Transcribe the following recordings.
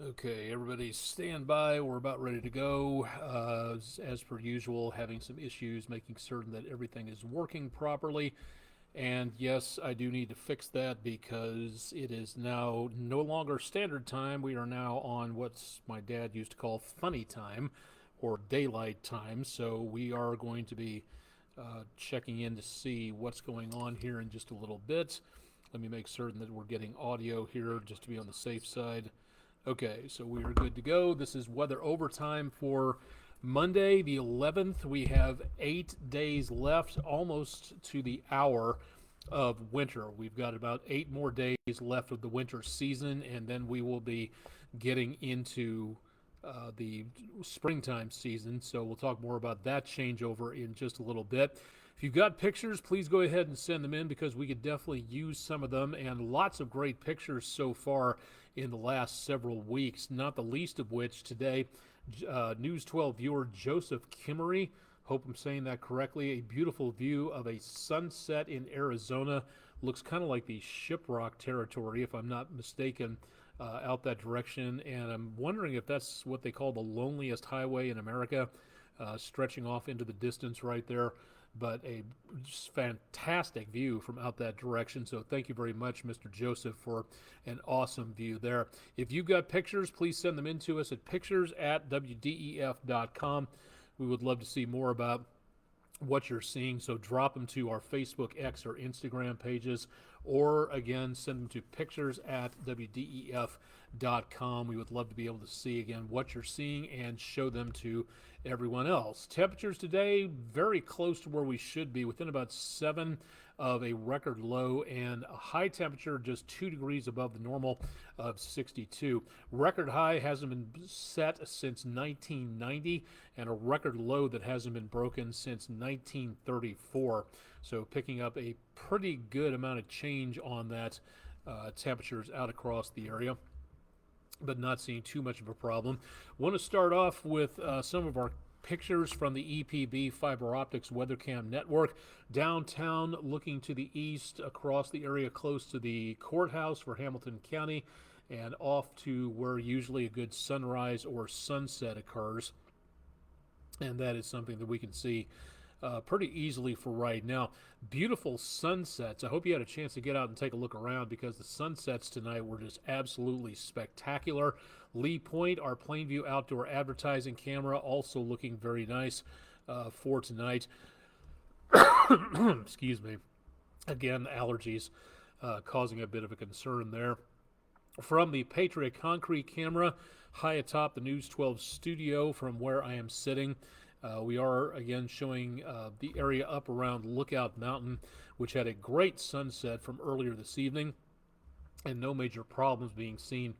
Okay, everybody stand by. We're about ready to go. As per usual, having some issues making certain that everything is working properly. And yes, I do need to fix that because it is now no longer standard time. We are now on what's my dad used to call funny time or daylight time. So we are going to be checking in to see what's going on here in just a little bit. Let me make certain that we're getting audio here just to be on the safe side. Okay, so we are good to go. This is weather overtime for Monday, the 11th. We have 8 days left, almost to the hour of winter. We've got about 8 more days left of the winter season, and then we will be getting into the springtime season. So we'll talk more about that changeover in just a little bit. If you've got pictures, please go ahead and send them in because we could definitely use some of them, and lots of great pictures so far in the last several weeks, not the least of which today, News 12 viewer Joseph Kimmery, hope I'm saying that correctly, a beautiful view of a sunset in Arizona. Looks kind of like the Shiprock territory, if I'm not mistaken, out that direction. And I'm wondering if that's what they call the loneliest highway in America, stretching off into the distance right there. But a just fantastic view from out that direction. So thank you very much, Mr. Joseph, for an awesome view there. If you've got pictures, please send them in to us at pictures@wdef.com. We would love to see more about what you're seeing. So drop them to our Facebook, X, or Instagram pages, or again, send them to pictures@wdef.com. We would love to be able to see again what you're seeing and show them to everyone else. Temperatures today very close to where we should be, within about 7 of a record low, and a high temperature just 2 degrees above the normal of 62. Record high hasn't been set since 1990, and a record low that hasn't been broken since 1934. So picking up a pretty good amount of change on that temperatures out across the area, but not seeing too much of a problem. Want to start off with some of our pictures from the EPB Fiber Optics WeatherCam network. Downtown, looking to the east across the area close to the courthouse for Hamilton County, and off to where usually a good sunrise or sunset occurs. And that is something that we can see pretty easily for right now. Beautiful sunsets. I hope you had a chance to get out and take a look around because the sunsets tonight were just absolutely spectacular. Lee Point, our Plainview outdoor advertising camera, also looking very nice for tonight. Excuse me. Again, allergies causing a bit of a concern there. From the Patriot Concrete camera, high atop the News 12 studio from where I am sitting, we are again showing the area up around Lookout Mountain, which had a great sunset from earlier this evening, and no major problems being seen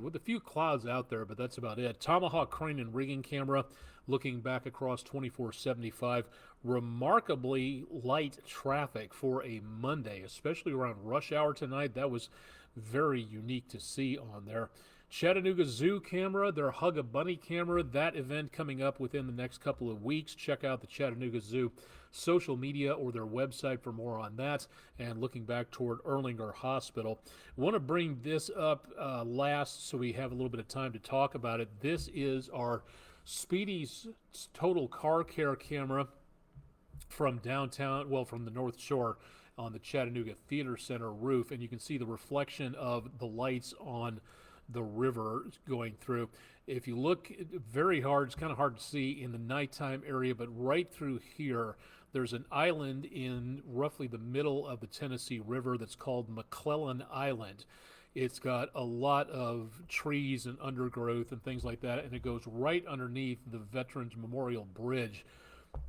with a few clouds out there, but that's about it. Tomahawk crane and rigging camera looking back across 2475. Remarkably light traffic for a Monday, especially around rush hour tonight. That was very unique to see on there. Chattanooga Zoo camera, their Hug a Bunny camera, that event coming up within the next couple of weeks. Check out the Chattanooga Zoo social media or their website for more on that. And looking back toward Erlanger Hospital, I want to bring this up last so we have a little bit of time to talk about it. This is our Speedy's Total Car Care camera from downtown, well, from the North Shore on the Chattanooga Theater Center roof, and you can see the reflection of the lights on the river going through. If you look very hard, it's kind of hard to see in the nighttime area, but right through here, there's an island in roughly the middle of the Tennessee River that's called McClellan Island. It's got a lot of trees and undergrowth and things like that, and it goes right underneath the Veterans Memorial Bridge.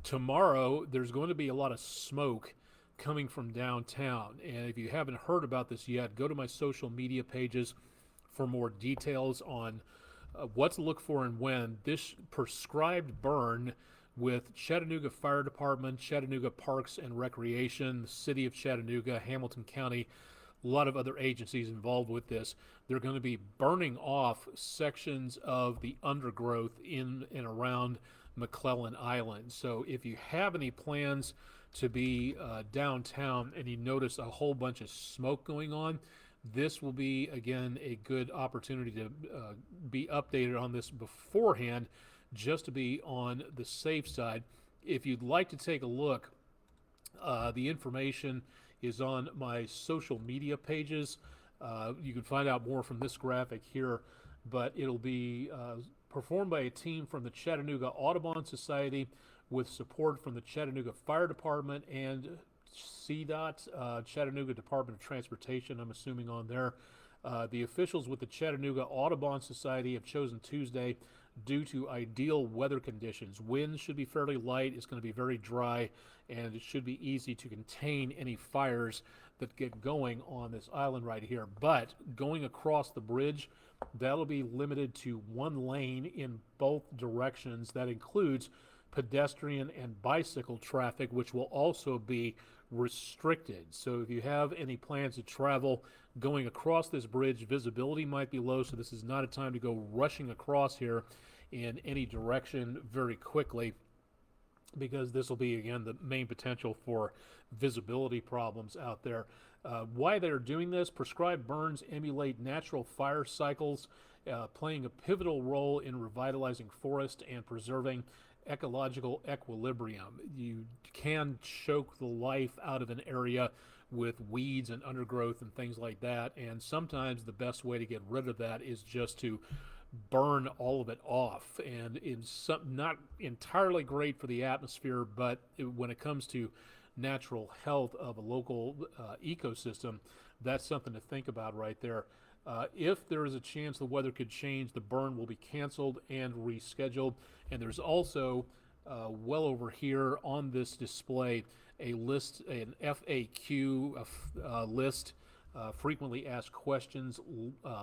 Tomorrow, there's going to be a lot of smoke coming from downtown, and if you haven't heard about this yet, go to my social media pages for more details on what to look for and when. This prescribed burn with Chattanooga Fire Department, Chattanooga Parks and Recreation, the City of Chattanooga, Hamilton County, a lot of other agencies involved with this. They're going to be burning off sections of the undergrowth in and around McClellan Island. So if you have any plans to be downtown and you notice a whole bunch of smoke going on, This will be, again, a good opportunity to be updated on this beforehand, just to be on the safe side. If you'd like to take a look, the information is on my social media pages. You can find out more from this graphic here, but it'll be performed by a team from the Chattanooga Audubon Society with support from the Chattanooga Fire Department and CDOT, Chattanooga Department of Transportation, I'm assuming on there. The officials with the Chattanooga Audubon Society have chosen Tuesday due to ideal weather conditions. Winds should be fairly light, it's going to be very dry, and it should be easy to contain any fires that get going on this island right here. But going across the bridge, that'll be limited to one lane in both directions. That includes pedestrian and bicycle traffic, which will also be restricted. So if you have any plans to travel going across this bridge, visibility might be low, so this is not a time to go rushing across here in any direction very quickly, because this will be, again, the main potential for visibility problems out there. Why they're doing this: prescribed burns emulate natural fire cycles, playing a pivotal role in revitalizing forest and preserving ecological equilibrium. You can choke the life out of an area with weeds and undergrowth and things like that, and sometimes the best way to get rid of that is just to burn all of it off. And it's not entirely great for the atmosphere, but when it comes to natural health of a local ecosystem, that's something to think about right there. If there is a chance the weather could change, the burn will be canceled and rescheduled. And there's also, well over here on this display, a list, an FAQ list, frequently asked questions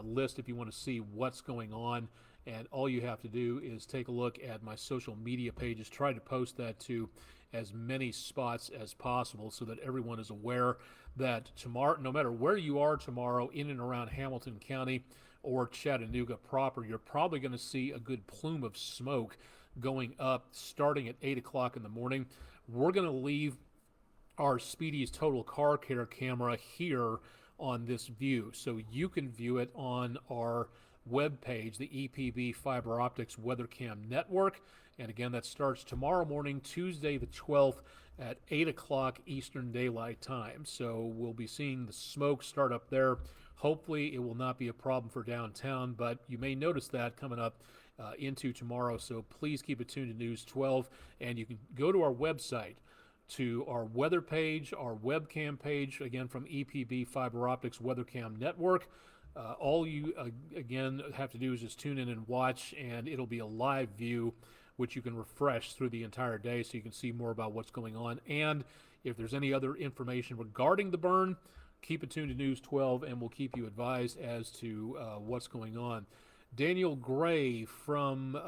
list, if you want to see what's going on. And all you have to do is take a look at my social media pages. Try to post that to as many spots as possible so that everyone is aware that tomorrow, no matter where you are tomorrow in and around Hamilton County or Chattanooga proper, you're probably going to see a good plume of smoke going up starting at 8 o'clock in the morning. We're going to leave our Speedy's Total Car Care camera here on this view, so you can view it on our web page, the EPB Fiber Optics WeatherCam Network. And again, that starts tomorrow morning, Tuesday the 12th at 8 o'clock Eastern Daylight Time. So we'll be seeing the smoke start up there. Hopefully it will not be a problem for downtown, but you may notice that coming up into tomorrow. So please keep it tuned to News 12, and you can go to our website, to our weather page, our webcam page, again from EPB Fiber Optics WeatherCam Network. All you, again, have to do is just tune in and watch, and it'll be a live view, which you can refresh through the entire day so you can see more about what's going on. And if there's any other information regarding the burn, keep it tuned to News 12, and we'll keep you advised as to what's going on. Daniel Gray from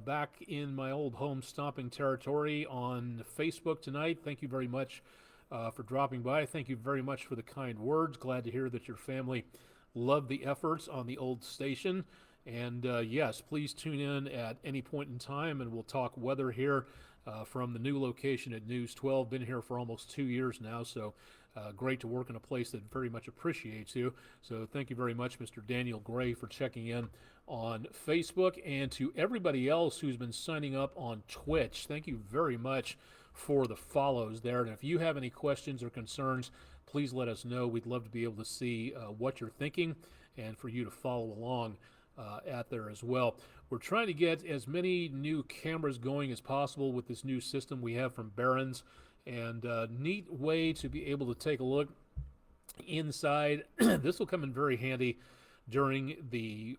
back in my old home stomping territory on Facebook tonight. Thank you very much for dropping by. Thank you very much for the kind words. Glad to hear that your family loved the efforts on the old station. And yes, please tune in at any point in time, and we'll talk weather here from the new location at News 12. Been here for almost 2 years now, so great to work in a place that very much appreciates you. So thank you very much, Mr. Daniel Gray, for checking in on Facebook. And to everybody else who's been signing up on Twitch, thank you very much for the follows there. And if you have any questions or concerns, please let us know. We'd love to be able to see what you're thinking and for you to follow along at there as well. We're trying to get as many new cameras going as possible with this new system we have from Barron's, and neat way to be able to take a look inside. This will come in very handy during the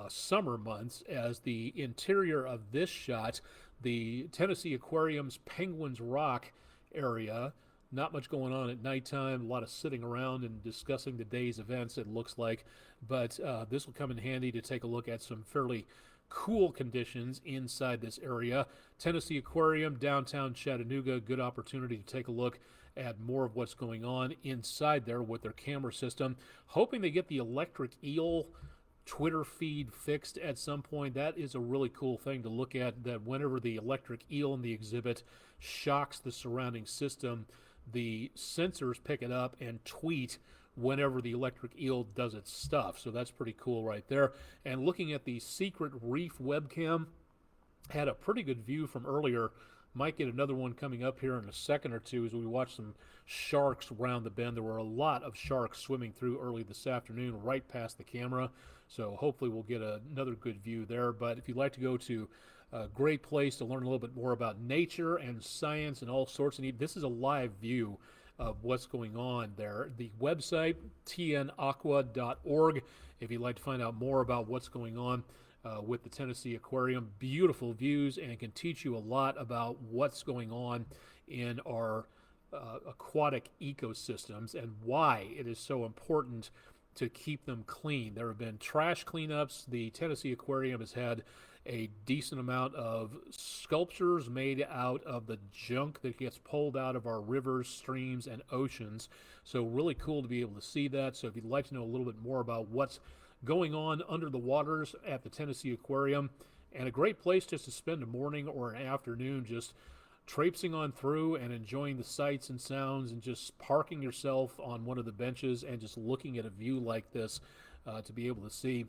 summer months, as the interior of this shot, the Tennessee Aquarium's Penguins Rock area, not much going on at nighttime, a lot of sitting around and discussing the day's events, it looks like. But this will come in handy to take a look at some fairly cool conditions inside this area. Tennessee Aquarium, downtown Chattanooga, good opportunity to take a look at more of what's going on inside there with their camera system. Hoping they get the electric eel Twitter feed fixed at some point. That is a really cool thing to look at, that whenever the electric eel in the exhibit shocks the surrounding system, the sensors pick it up and tweet whenever the electric eel does its stuff. So that's pretty cool right there. And looking at the Secret Reef webcam, had a pretty good view from earlier. Might get another one coming up here in a second or two as we watch some sharks round the bend. There were a lot of sharks swimming through early this afternoon right past the camera, so hopefully we'll get another good view there. But if you'd like to go to a great place to learn a little bit more about nature and science and all sorts of neat, this is a live view of what's going on there. The website, tnaqua.org, if you'd like to find out more about what's going on with the Tennessee Aquarium. Beautiful views, and can teach you a lot about what's going on in our aquatic ecosystems and why it is so important to keep them clean. There have been trash cleanups. The Tennessee Aquarium has had a decent amount of sculptures made out of the junk that gets pulled out of our rivers, streams, and oceans. So really cool to be able to see that. So if you'd like to know a little bit more about what's going on under the waters at the Tennessee Aquarium, and a great place just to spend a morning or an afternoon just traipsing on through and enjoying the sights and sounds, and just parking yourself on one of the benches and just looking at a view like this to be able to see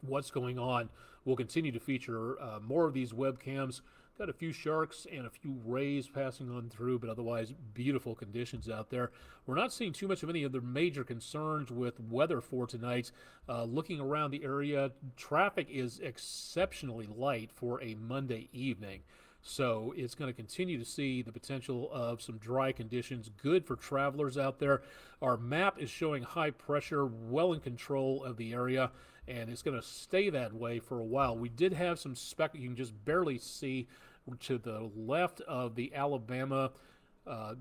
what's going on. We'll continue to feature more of these webcams. Got a few sharks and a few rays passing on through, but otherwise beautiful conditions out there. We're not seeing too much of any other major concerns with weather for tonight. Looking around the area, traffic is exceptionally light for a Monday evening. So it's going to continue to see the potential of some dry conditions, good for travelers out there. Our map is showing high pressure, well in control of the area, and it's going to stay that way for a while. We did have some speck, you can just barely see to the left of the Alabama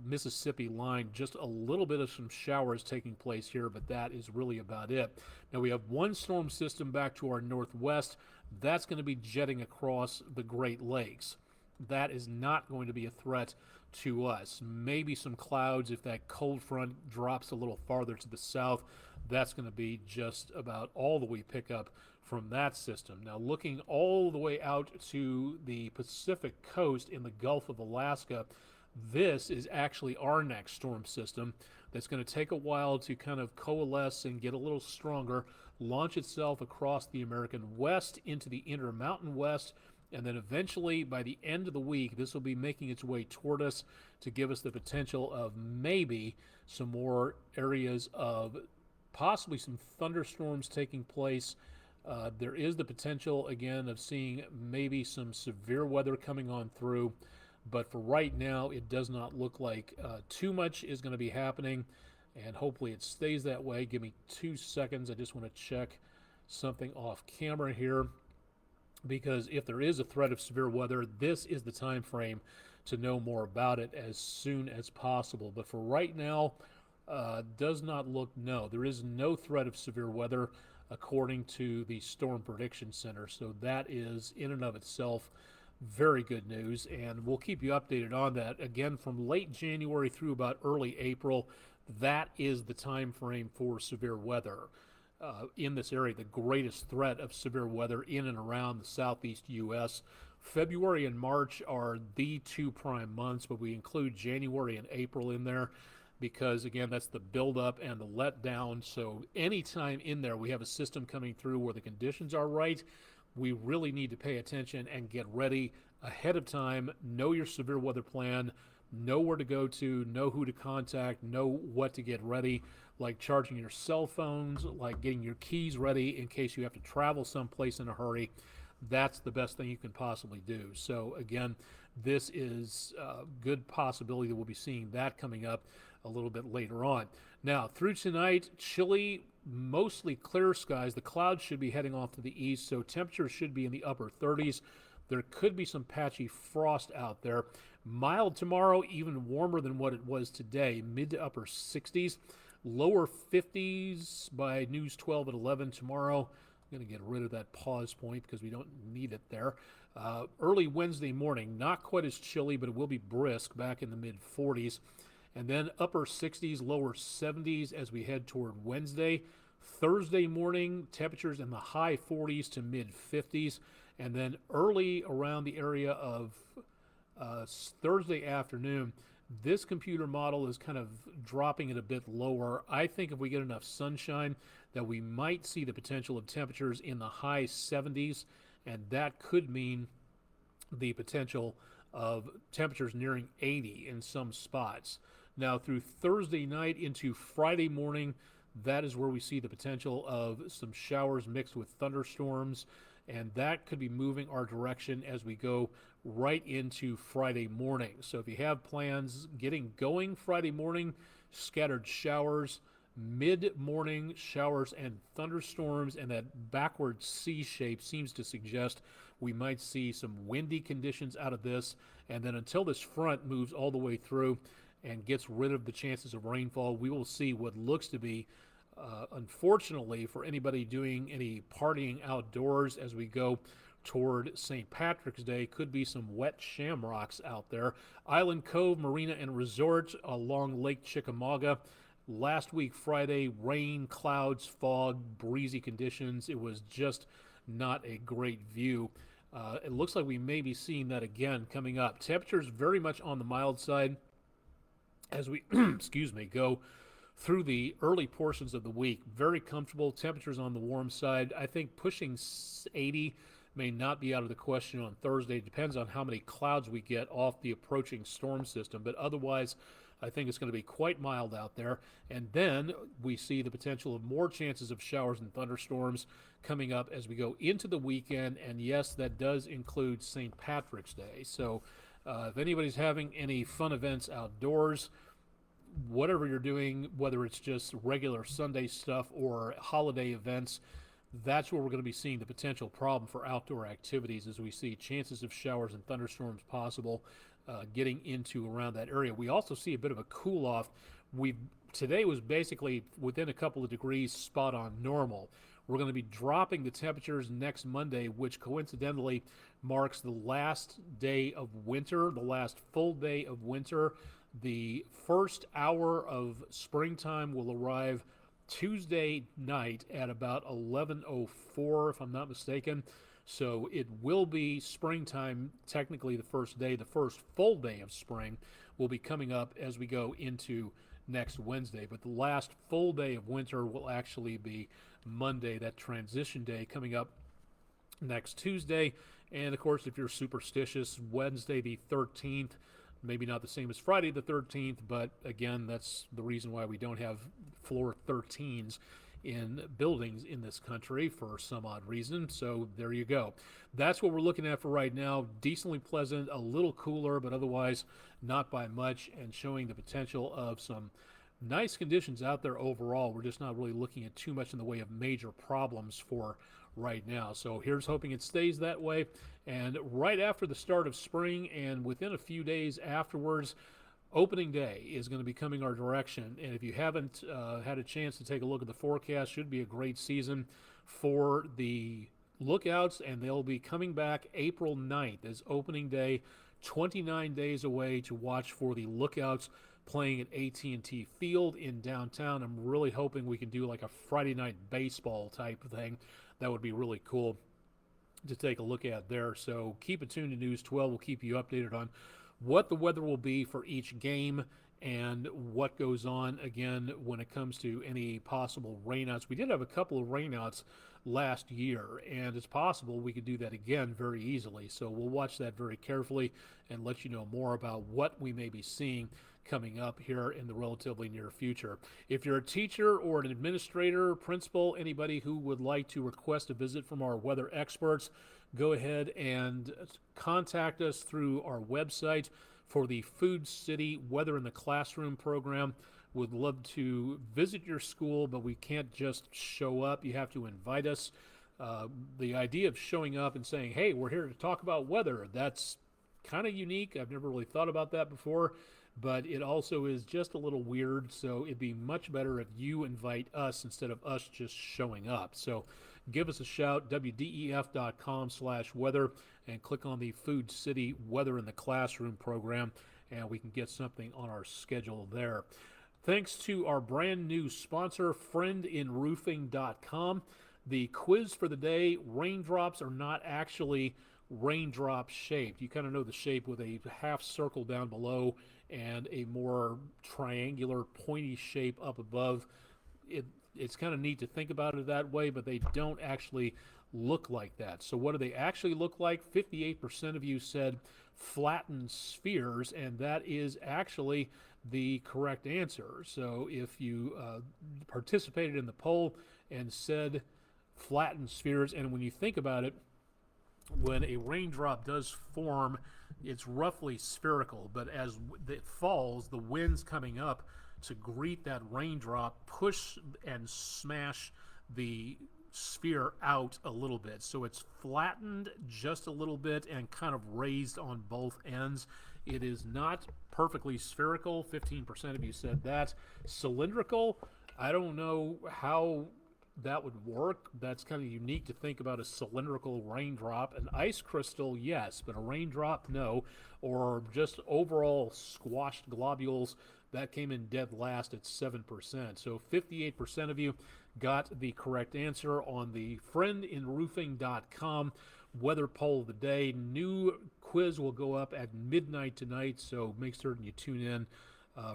Mississippi line, just a little bit of some showers taking place here, but that is really about it. Now we have one storm system back to our northwest. That's going to be jetting across the Great Lakes. That is not going to be a threat to us. Maybe some clouds if that cold front drops a little farther to the south. That's going to be just about all that we pick up from that system. Now looking all the way out to the Pacific coast in the Gulf of Alaska, this is actually our next storm system that's going to take a while to kind of coalesce and get a little stronger, launch itself across the American West into the Intermountain West, and then eventually by the end of the week this will be making its way toward us to give us the potential of maybe some more areas of possibly some thunderstorms taking place. There is the potential again of seeing maybe some severe weather coming on through, but for right now it does not look like too much is going to be happening, and hopefully it stays that way. Give me 2 seconds. I just want to check something off camera here, because if there is a threat of severe weather, this is the time frame to know more about it as soon as possible. But for right now, does not look, no, there is no threat of severe weather according to the Storm Prediction Center. So that is in and of itself very good news, and we'll keep you updated on that. Again, from late January through about early April, that is the time frame for severe weather. In this area, the greatest threat of severe weather in and around the southeast U.S. February and March are the 2 prime months, but we include January and April in there because, again, that's the buildup and the letdown. So anytime in there we have a system coming through where the conditions are right, we really need to pay attention and get ready ahead of time. Know your severe weather plan, know where to go to, know who to contact, know what to get ready, like charging your cell phones, like getting your keys ready in case you have to travel someplace in a hurry. That's the best thing you can possibly do. So again, this is a good possibility that we'll be seeing that coming up a little bit later on. Now through tonight, chilly, mostly clear skies. The clouds should be heading off to the east, so temperatures should be in the upper 30s. There could be some patchy frost out there. Mild tomorrow, even warmer than what it was today, mid to upper 60s. Lower 50s by News 12 at 11 tomorrow. I'm going to get rid of that pause point because we don't need it there. Early Wednesday morning, not quite as chilly, but it will be brisk, back in the mid 40s. And then upper 60s, lower 70s as we head toward Wednesday. Thursday morning, temperatures in the high 40s to mid 50s. And then early around the area of Thursday afternoon, This computer model is kind of dropping it a bit lower. I think if we get enough sunshine, that we might see the potential of temperatures in the high 70s, and that could mean the potential of temperatures nearing 80 in some spots. Now, through Thursday night into Friday morning, that is where we see the potential of some showers mixed with thunderstorms, and that could be moving our direction as we go right into Friday morning. So if you have plans getting going Friday morning, scattered showers, mid-morning showers and thunderstorms, and that backward C shape seems to suggest we might see some windy conditions out of this. And then until this front moves all the way through and gets rid of the chances of rainfall, we will see what looks to be, unfortunately, for anybody doing any partying outdoors as we go toward St. Patrick's Day, could be some wet shamrocks out there. Island Cove Marina and Resort along Lake Chickamauga. Last week, Friday, rain, clouds, fog, breezy conditions. It was just not a great view. It looks like we may be seeing that again coming up. Temperatures very much on the mild side as we, excuse me, go through the early portions of the week. Very comfortable. Temperatures on the warm side. I think pushing 80 may not be out of the question on Thursday. It depends on how many clouds we get off the approaching storm system. But otherwise, I think it's going to be quite mild out there. And then we see the potential of more chances of showers and thunderstorms coming up as we go into the weekend. And yes, that does include St. Patrick's Day. So if anybody's having any fun events outdoors, whatever you're doing, whether it's just regular Sunday stuff or holiday events, that's where we're going to be seeing the potential problem for outdoor activities as we see chances of showers and thunderstorms possible getting into around that area. We also see a bit of a cool off. Today was basically within a couple of degrees spot on normal. We're going to be dropping the temperatures next Monday, which coincidentally marks the last day of winter, the last full day of winter. The first hour of springtime will arrive Tuesday night at about 11:04, if I'm not mistaken. So it will be springtime, technically the first day. The first full day of spring will be coming up as we go into next Wednesday. But the last full day of winter will actually be Monday, that transition day coming up next Tuesday. And of course, if you're superstitious, Wednesday the 13th, maybe not the same as Friday the 13th, but again, that's the reason why we don't have floor 13s in buildings in this country for some odd reason. So there you go. That's what we're looking at for right now. Decently pleasant, a little cooler, but otherwise not by much, and showing the potential of some nice conditions out there overall. We're just not really looking at too much in the way of major problems for right now. So here's hoping it stays that way. And right after the start of spring and within a few days afterwards, opening day is going to be coming our direction. And if you haven't had a chance to take a look at the forecast, should be a great season for the lookouts, and they'll be coming back April 9th as opening day, 29 days away to watch for the lookouts playing at AT&T Field in downtown. I'm really hoping we can do like a Friday night baseball type thing. That would be really cool to take a look at there. So keep it tuned to News 12. We'll keep you updated on what the weather will be for each game and what goes on again when it comes to any possible rainouts. We did have a couple of rainouts last year, and it's possible we could do that again very easily. So we'll watch that very carefully and let you know more about what we may be seeing coming up here in the relatively near future. If you're a teacher or an administrator, principal, anybody who would like to request a visit from our weather experts, go ahead and contact us through our website for the Food City Weather in the Classroom program. Would love to visit your school, but we can't just show up. You have to invite us. The idea of showing up and saying, hey, we're here to talk about weather, that's kind of unique. I've never really thought about that before, but it also is just a little weird. So it'd be much better if you invite us instead of us just showing up. So give us a shout, wdef.com/weather, and click on the Food City Weather in the Classroom program, and we can get something on our schedule there. Thanks to our brand new sponsor, friendinroofing.com. The quiz for the day: raindrops are not actually raindrop shaped. You kind of know the shape with a half circle down below and a more triangular, pointy shape up above. It's kind of neat to think about it that way, but they don't actually look like that. So what do they actually look like? 58% of you said flattened spheres, and that is actually the correct answer. So if you participated in the poll and said flattened spheres, and when you think about it, when a raindrop does form, it's roughly spherical, but as it falls, the winds coming up to greet that raindrop push and smash the sphere out a little bit. So it's flattened just a little bit and kind of raised on both ends. It is not perfectly spherical. 15% of you said that. Cylindrical, I don't know how that would work. That's kind of unique to think about a cylindrical raindrop. An ice crystal, yes, but a raindrop, no. Or just overall squashed globules, that came in dead last at 7%. So 58% of you got the correct answer on the friendinroofing.com weather poll of the day. New quiz will go up at midnight tonight, so make certain you tune in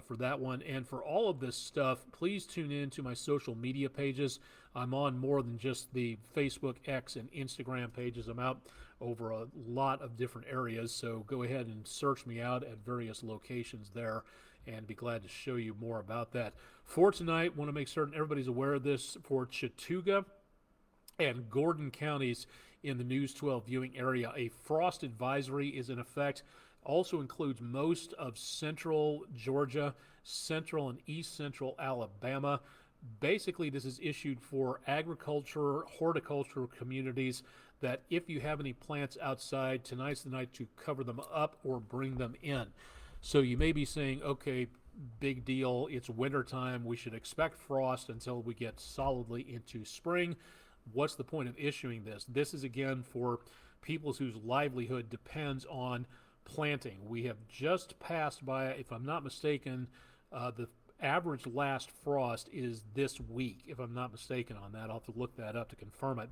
for that one. And for all of this stuff, please tune in to my social media pages. I'm on more than just the Facebook, X, and Instagram pages. I'm out over a lot of different areas, so go ahead and search me out at various locations there, and be glad to show you more about that. For tonight, want to make certain everybody's aware of this. For Chattanooga and Gordon counties in the News 12 viewing area, a frost advisory is in effect. Also includes most of central Georgia, central and east central Alabama. Basically, this is issued for agriculture, horticulture communities, that if you have any plants outside, tonight's the night to cover them up or bring them in. So you may be saying, okay, big deal, it's wintertime, we should expect frost until we get solidly into spring. What's the point of issuing this? This is again for people whose livelihood depends on planting. We have just passed by, if I'm not mistaken, the average last frost is this week, if I'm not mistaken on that. I'll have to look that up to confirm it.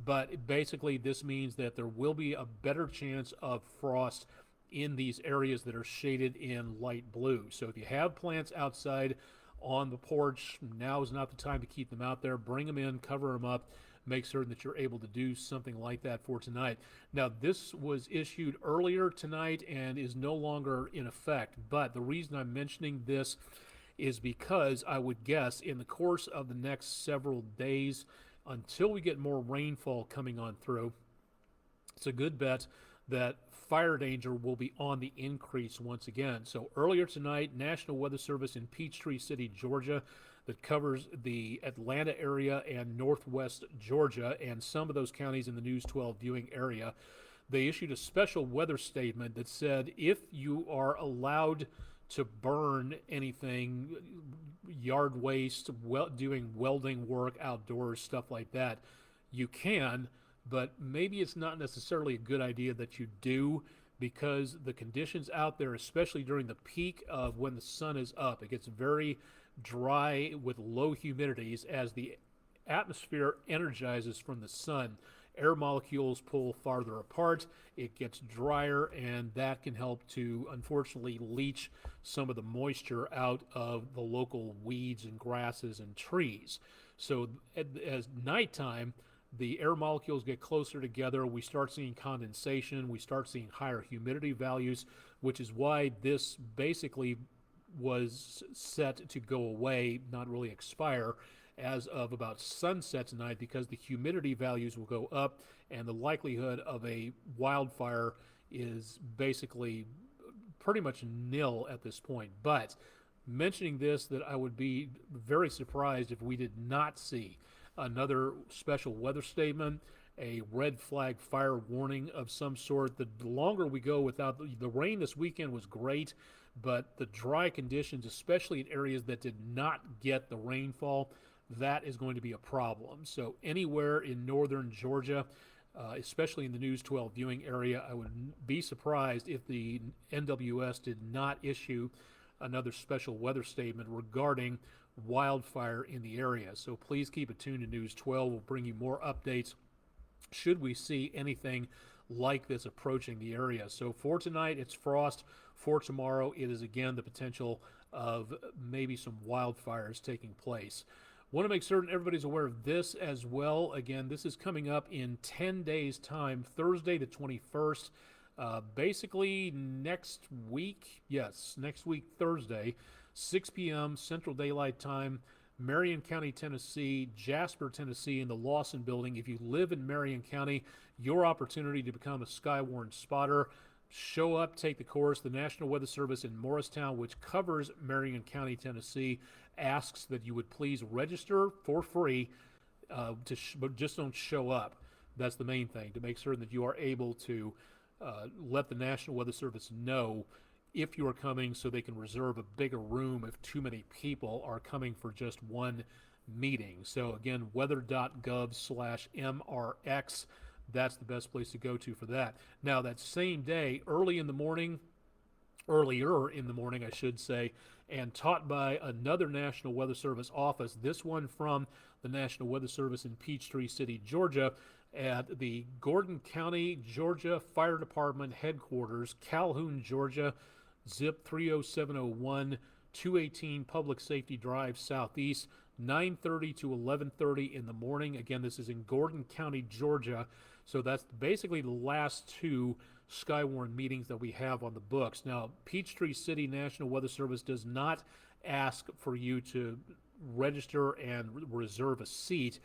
But basically, this means that there will be a better chance of frost in these areas that are shaded in light blue. So if you have plants outside on the porch, now is not the time to keep them out there. Bring them in, cover them up, make certain that you're able to do something like that for tonight. Now, this was issued earlier tonight and is no longer in effect, but the reason I'm mentioning this is because I would guess in the course of the next several days, until we get more rainfall coming on through, it's a good bet that fire danger will be on the increase once again. So earlier tonight, National Weather Service in Peachtree City, Georgia, that covers the Atlanta area and northwest Georgia and some of those counties in the News 12 viewing area, they issued a special weather statement that said if you are allowed to burn anything, yard waste, doing welding work outdoors, stuff like that, you can, but maybe it's not necessarily a good idea that you do, because the conditions out there, especially during the peak of when the sun is up, it gets very dry with low humidities. As the atmosphere energizes from the sun, air molecules pull farther apart, it gets drier, and that can help to unfortunately leach some of the moisture out of the local weeds and grasses and trees. So as nighttime, the air molecules get closer together, we start seeing condensation, we start seeing higher humidity values, which is why this basically was set to go away, not really expire, as of about sunset tonight, because the humidity values will go up and the likelihood of a wildfire is basically pretty much nil at this point. But mentioning this, that I would be very surprised if we did not see another special weather statement, a red flag fire warning of some sort. The longer we go without the rain this weekend was great, but the dry conditions, especially in areas that did not get the rainfall, that is going to be a problem. So anywhere in northern Georgia, especially in the News 12 viewing area, I would be surprised if the NWS did not issue another special weather statement regarding wildfire in the area. So please keep it tuned to News 12. We'll bring you more updates should we see anything like this approaching the area. So for tonight, it's frost. For tomorrow, it is again the potential of maybe some wildfires taking place. Want to make certain everybody's aware of this as well. Again, this is coming up in 10 days' time, Thursday the 21st. Basically next week, yes, next week, Thursday, 6 p.m. Central Daylight Time, Marion County, Tennessee, Jasper, Tennessee, in the Lawson Building. If you live in Marion County, your opportunity to become a Skywarn spotter. Show up, take the course. The National Weather Service in Morristown, which covers Marion County, Tennessee, asks that you would please register for free, but just don't show up. That's the main thing, to make certain that you are able to let the National Weather Service know if you are coming, so they can reserve a bigger room if too many people are coming for just one meeting. So again, weather.gov/MRX. That's the best place to go to for that. Now, that same day, earlier in the morning, I should say, and taught by another National Weather Service office, this one from the National Weather Service in Peachtree City, Georgia, at the Gordon County, Georgia Fire Department headquarters, Calhoun, Georgia, zip 30701, 218 Public Safety Drive Southeast, 9:30 to 11:30 in the morning. Again, this is in Gordon County, Georgia. So that's basically the last two Skywarn meetings that we have on the books. Now, Peachtree City National Weather Service does not ask for you to register and reserve a seat.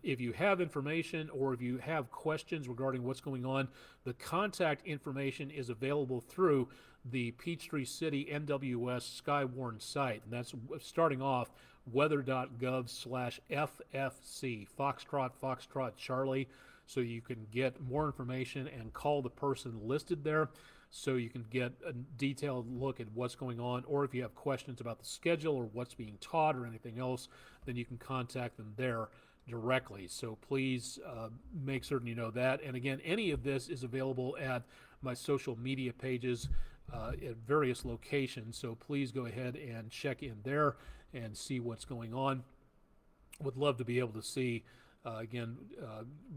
If you have information or if you have questions regarding what's going on, the contact information is available through the Peachtree City NWS Skywarn site. And that's starting off weather.gov/FFC, Foxtrot Charlie. So you can get more information and call the person listed there, so you can get a detailed look at what's going on. Or if you have questions about the schedule or what's being taught or anything else, then you can contact them there directly. So please make certain you know that. And again, any of this is available at my social media pages at various locations. So please go ahead and check in there and see what's going on. Would love to be able to see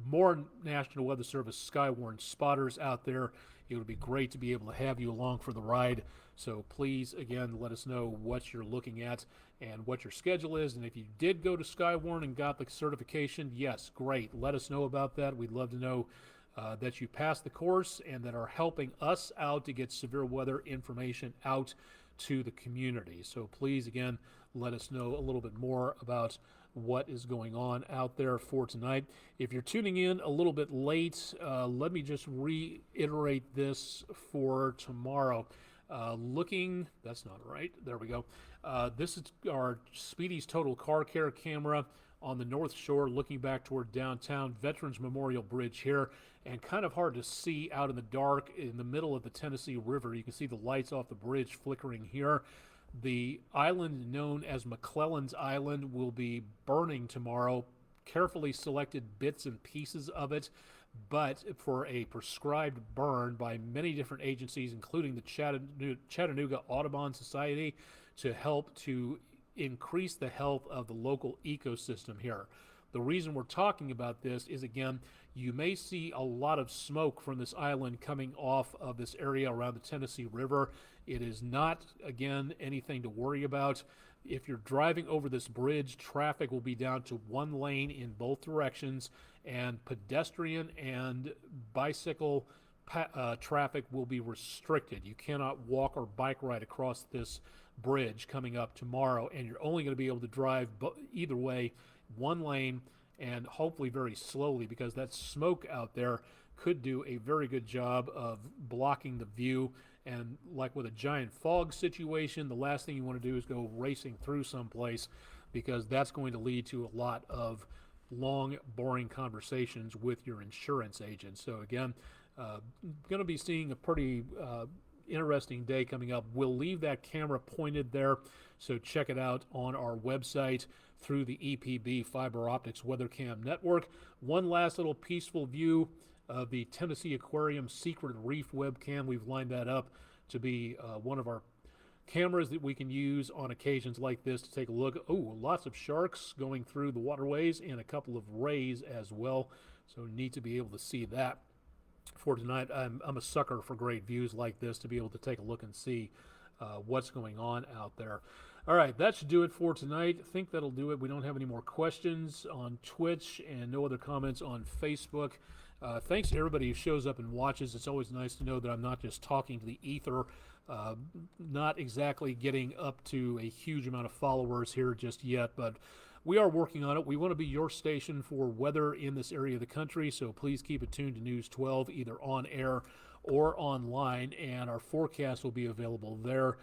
more National Weather Service Skywarn spotters out there. It would be great to be able to have you along for the ride. So please, again, let us know what you're looking at and what your schedule is. And if you did go to Skywarn and got the certification, yes, great. Let us know about that. We'd love to know that you passed the course and that are helping us out to get severe weather information out to the community. So please, again, let us know a little bit more about what is going on out there for tonight. If you're tuning in a little bit late, let me just reiterate this for tomorrow. That's not right. There we go. This is our Speedy's Total Car Care camera on the North Shore, looking back toward downtown. Veterans Memorial Bridge here, and kind of hard to see out in the dark in the middle of the Tennessee River. You can see the lights off the bridge flickering here. The island known as McClellan's Island will be burning tomorrow. Carefully selected bits and pieces of it, but for a prescribed burn by many different agencies, including the Chattanooga Audubon Society, to help to increase the health of the local ecosystem here. The reason we're talking about this is, again, you may see a lot of smoke from this island coming off of this area around the Tennessee River. It is not, again, anything to worry about. If you're driving over this bridge, traffic will be down to one lane in both directions, and pedestrian and bicycle traffic will be restricted. You cannot walk or bike ride across this bridge coming up tomorrow, and you're only going to be able to drive either way, one lane, and hopefully very slowly, because that smoke out there could do a very good job of blocking the view. And like with a giant fog situation, the last thing you want to do is go racing through someplace, because that's going to lead to a lot of long, boring conversations with your insurance agent. So again, going to be seeing a pretty interesting day coming up. We'll leave that camera pointed there, so check it out on our website through the EPB Fiber Optics Weather Cam Network. One last little peaceful view of the Tennessee Aquarium Secret Reef webcam. We've lined that up to be one of our cameras that we can use on occasions like this to take a look. Oh, lots of sharks going through the waterways and a couple of rays as well. So neat to be able to see that. for tonight. I'm a sucker for great views like this to be able to take a look and see what's going on out there. All right, that should do it for tonight. I think that'll do it. We don't have any more questions on Twitch and no other comments on Facebook. Thanks to everybody who shows up and watches. It's always nice to know that I'm not just talking to the ether, not exactly getting up to a huge amount of followers here just yet, but we are working on it. We want to be your station for weather in this area of the country, so please keep it tuned to News 12, either on air or online, and our forecast will be available there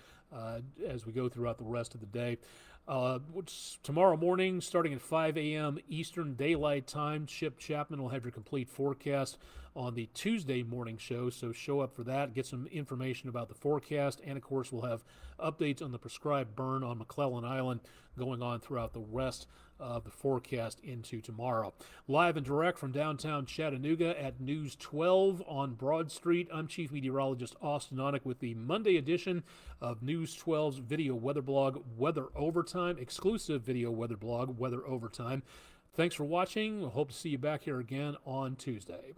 as we go throughout the rest of the day. Tomorrow morning, starting at 5 a.m. Eastern Daylight Time, Chip Chapman will have your complete forecast on the Tuesday morning show, so show up for that, get some information about the forecast, and of course we'll have updates on the prescribed burn on McClellan Island going on throughout the rest of the forecast into tomorrow. Live and direct from downtown Chattanooga at News 12 on Broad Street, I'm Chief Meteorologist Austen Onek with the Monday edition of News 12's video weather blog, Weather Overtime, exclusive video weather blog, Weather Overtime. Thanks for watching. We'll hope to see you back here again on Tuesday.